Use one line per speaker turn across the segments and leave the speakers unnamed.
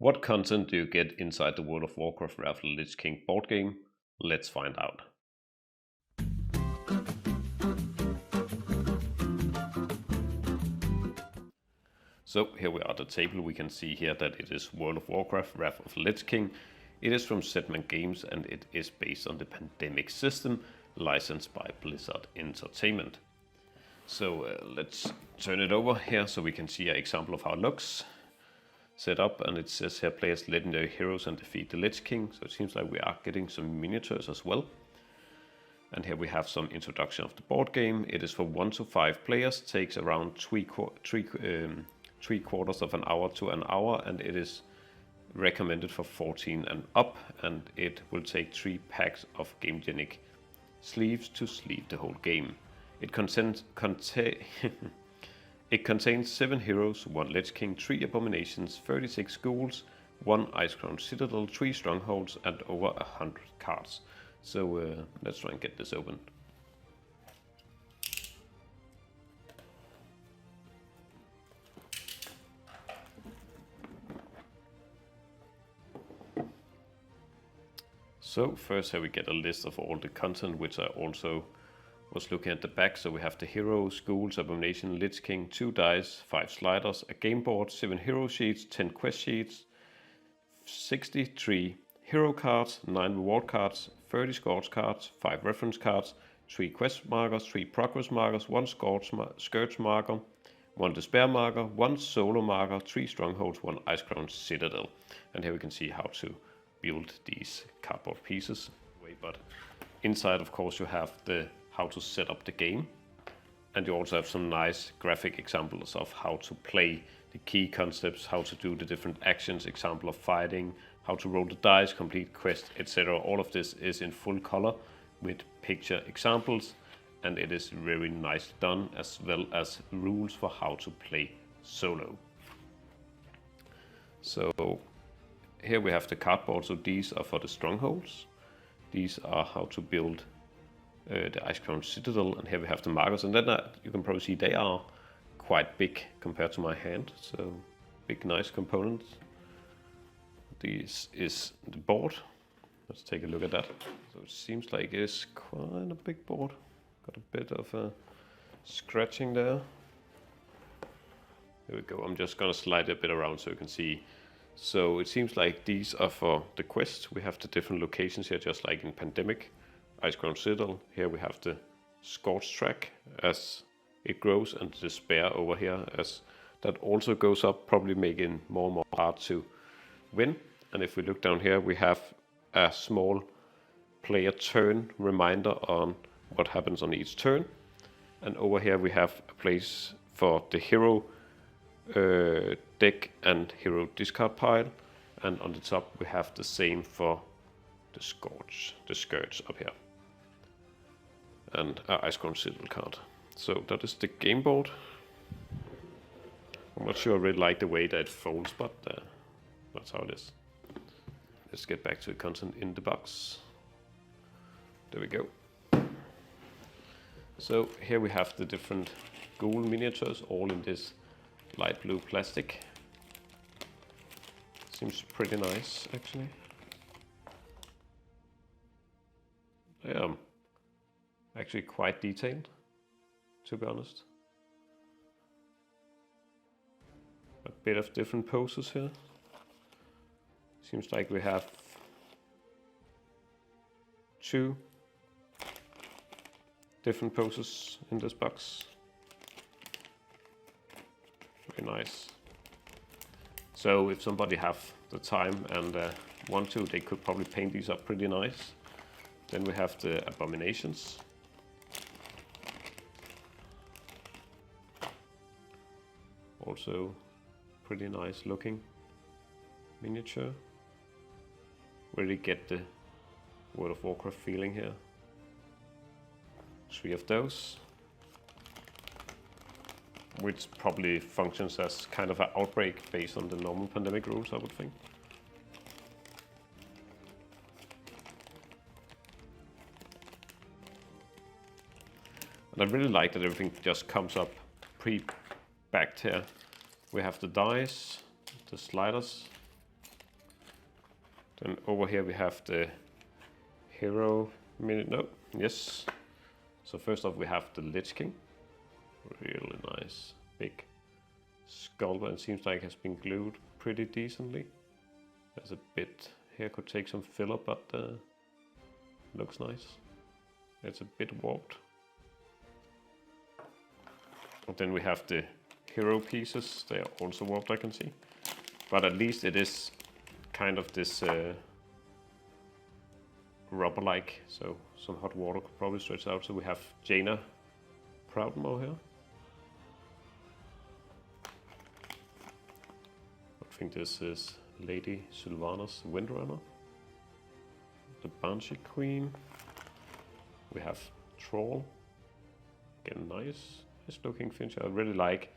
What content do you get inside the World of Warcraft Wrath of the Lich King board game? Let's find out. So here we are at the table. We can see here that it is World of Warcraft Wrath of the Lich King. It is from Setman Games and it is based on the Pandemic system, licensed by Blizzard Entertainment. So let's turn it over here so we can see an example of how it looks. Set up, and it says here play as legendary heroes and defeat the Lich King. So it seems like we are getting some miniatures as well. And here we have some introduction of the board game. It is for 1 to 5 players, takes around three quarters of an hour to an hour, and it is recommended for 14 and up, and it will take 3 packs of Gamegenic sleeves to sleeve the whole game. It contains 7 heroes, 1 Lich King, 3 abominations, 36 ghouls, 1 Ice-Crowned Citadel, 3 strongholds, and over 100 cards. So let's try and get this open. So first here we get a list of all the content, which I also was looking at the back. So we have the heroes, ghouls, abomination, Lich King, 2 dice, 5 sliders, a game board, 7 hero sheets, 10 quest sheets, 63 hero cards, 9 reward cards, 30 scourge cards, 5 reference cards, 3 quest markers, 3 progress markers, 1 scourge marker, 1 despair marker, 1 solo marker, 3 strongholds, 1 Ice-Crowned Citadel. And here we can see how to build these cardboard pieces. But inside, of course, you have the how to set up the game, and you also have some nice graphic examples of how to play the key concepts, how to do the different actions, example of fighting, how to roll the dice, complete quest, etc. All of this is in full color with picture examples, and it is very nicely done, as well as rules for how to play solo. So here we have the cardboard. So these are for the strongholds. These are how to build the Ice-Crowned Citadel, and here we have the markers, and then you can probably see they are quite big compared to my hand, so big nice components. This is the board. Let's take a look at that. So it seems like it's quite a big board. Got a bit of a scratching there. There we go. I'm just gonna slide it a bit around so you can see. So it seems like these are for the quest. We have the different locations here, just like in Pandemic. Ice-Crowned Citadel. Here we have the Scorch track as it grows, and the Despair over here as that also goes up, probably making more and more hard to win. And if we look down here, we have a small player turn reminder on what happens on each turn. And over here we have a place for the hero deck and hero discard pile. And on the top we have the same for the Scourge up here. And an Ice-Crowned Citadel card. So that is the game board. I'm not sure I really like the way that it folds, but that's how it is. Let's get back to the content in the box. There we go. So here we have the different ghoul miniatures, all in this light blue plastic. Seems pretty nice, actually. Yeah. Actually quite detailed, to be honest. A bit of different poses here. Seems like we have 2 different poses in this box. Very nice. So if somebody have the time and want to, they could probably paint these up pretty nice. Then we have the abominations. Also pretty nice looking miniature. Really get the World of Warcraft feeling here. 3 of those, which probably functions as kind of an outbreak based on the normal Pandemic rules, I would think. And I really like that everything just comes up pre-backed here. We have the dice, the sliders, Then over here we have the hero minute. No, yes. So first off we have the Lich King. Really nice, big skull, and seems like it has been glued pretty decently. There's a bit here, could take some filler, but looks nice. It's a bit warped. And then we have the hero pieces. They are also warped, I can see. But at least it is kind of this rubber-like, so some hot water could probably stretch out. So we have Jaina Proudmoore here. I think this is Lady Sylvanas Windrunner. The Banshee Queen. We have Troll. Again, nice looking finisher. I really like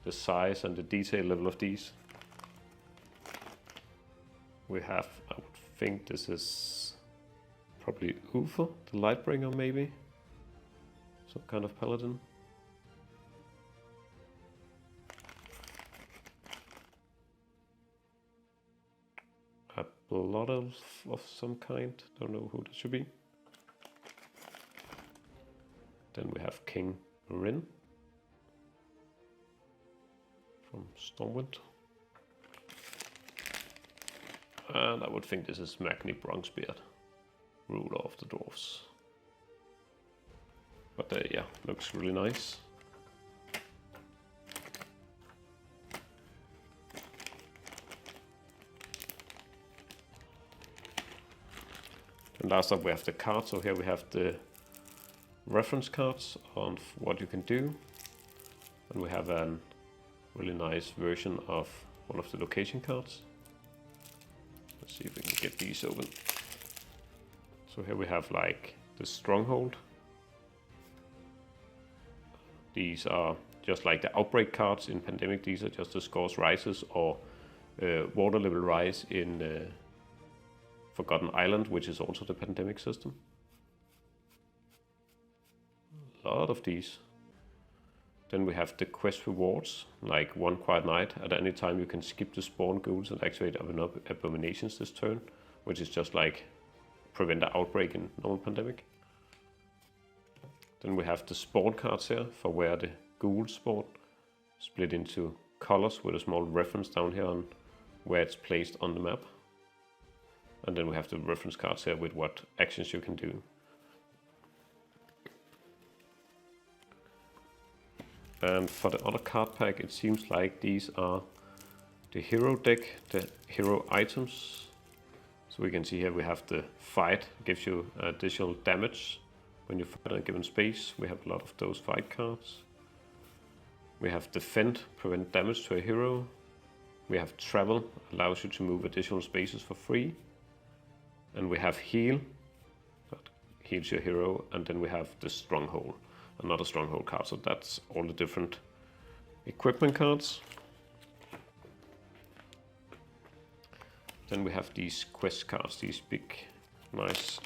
the size and the detail level of these. We have, I would think this is probably Uther, the Lightbringer maybe. Some kind of paladin. A blood elf of some kind, don't know who that should be. Then we have King Rin from Stormwind. And I would think this is Magni Bronzebeard, ruler of the dwarves. But yeah, looks really nice. And last up we have the cards. So here we have the reference cards on what you can do. And we have a really nice version of one of the location cards. Let's see if we can get these open. So here we have like the stronghold. These are just like the outbreak cards in Pandemic. These are just the scores rises or water level rise in Forgotten Island, which is also the Pandemic system. A lot of these. Then we have the quest rewards, like One Quiet Night. At any time you can skip the spawn ghouls and activate abominations this turn, which is just like prevent the outbreak in normal Pandemic. Then we have the spawn cards here for where the ghouls spawn, split into colors with a small reference down here on where it's placed on the map. And then we have the reference cards here with what actions you can do. And for the other card pack, it seems like these are the hero deck, the hero items. So we can see here we have the fight, gives you additional damage when you fight in a given space. We have a lot of those fight cards. We have defend, prevent damage to a hero. We have travel, allows you to move additional spaces for free. And we have heal, that heals your hero. And then we have the stronghold, another stronghold card. So that's all the different equipment cards. Then we have these quest cards, these big, nice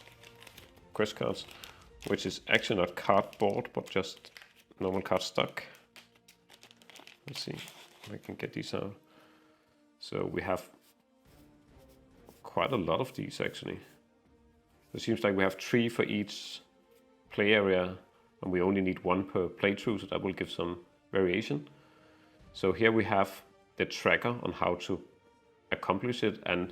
quest cards, which is actually not cardboard, but just normal card stock. Let's see if I can get these out. So we have quite a lot of these actually. It seems like we have 3 for each play area, and we only need 1 per playthrough, so that will give some variation. So here we have the tracker on how to accomplish it, and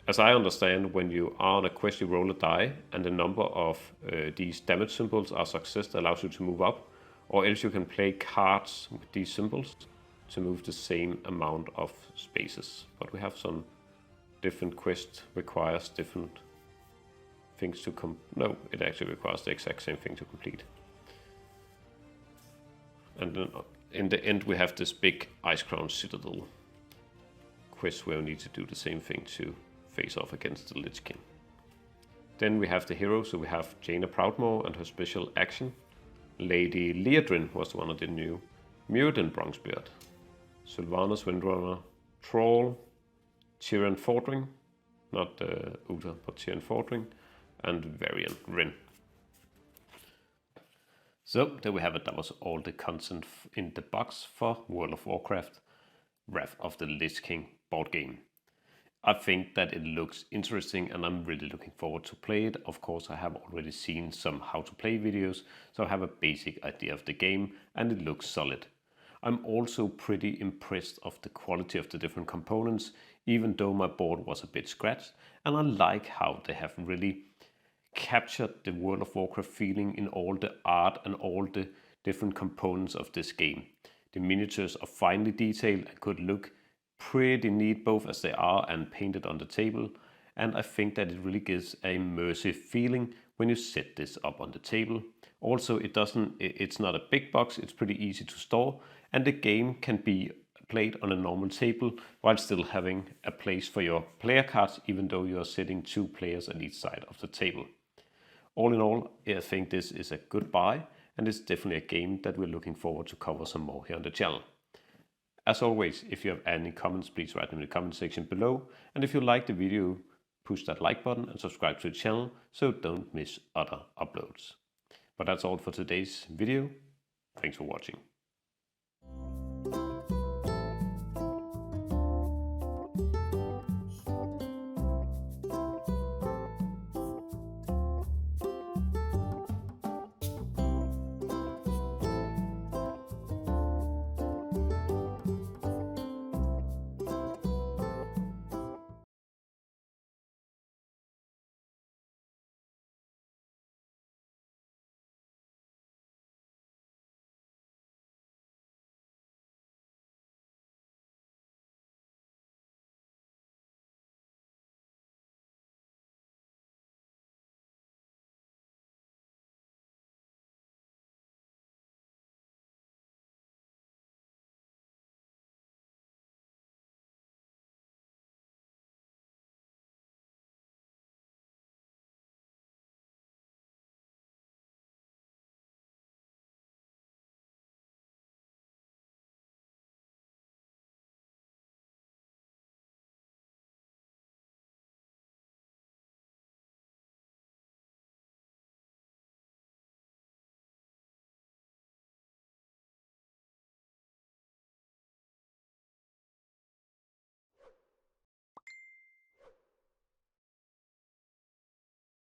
as I understand, when you are on a quest, you roll a die, and the number of these damage symbols are success that allows you to move up, or else you can play cards with these symbols to move the same amount of spaces. But we have some different quests requires different things to no, it actually requires the exact same thing to complete. And then in the end we have this big Ice Crown Citadel quest where we need to do the same thing to face off against the Lich King. Then we have the heroes, so we have Jaina Proudmoore and her special action. Lady Liadrin was one of the new Muradin Bronzebeard. Sylvanas Windrunner, Troll, Tyrion Fordring, not Uther, but Tyrion Fordring, and Varian Rin. So there we have it. That was all the content in the box for World of Warcraft Wrath of the Lich King board game. I think that it looks interesting and I'm really looking forward to play it. Of course, I have already seen some how to play videos, so I have a basic idea of the game and it looks solid. I'm also pretty impressed of the quality of the different components, even though my board was a bit scratched, and I like how they have really captured the World of Warcraft feeling in all the art and all the different components of this game. The miniatures are finely detailed and could look pretty neat both as they are and painted on the table, and I think that it really gives a immersive feeling when you set this up on the table. Also, it's not a big box, it's pretty easy to store, and the game can be played on a normal table while still having a place for your player cards, even though you are sitting 2 players at each side of the table. All in all, I think this is a good buy, and it's definitely a game that we're looking forward to cover some more here on the channel. As always, if you have any comments, please write them in the comment section below, and if you like the video, push that like button and subscribe to the channel so don't miss other uploads. But that's all for today's video. Thanks for watching.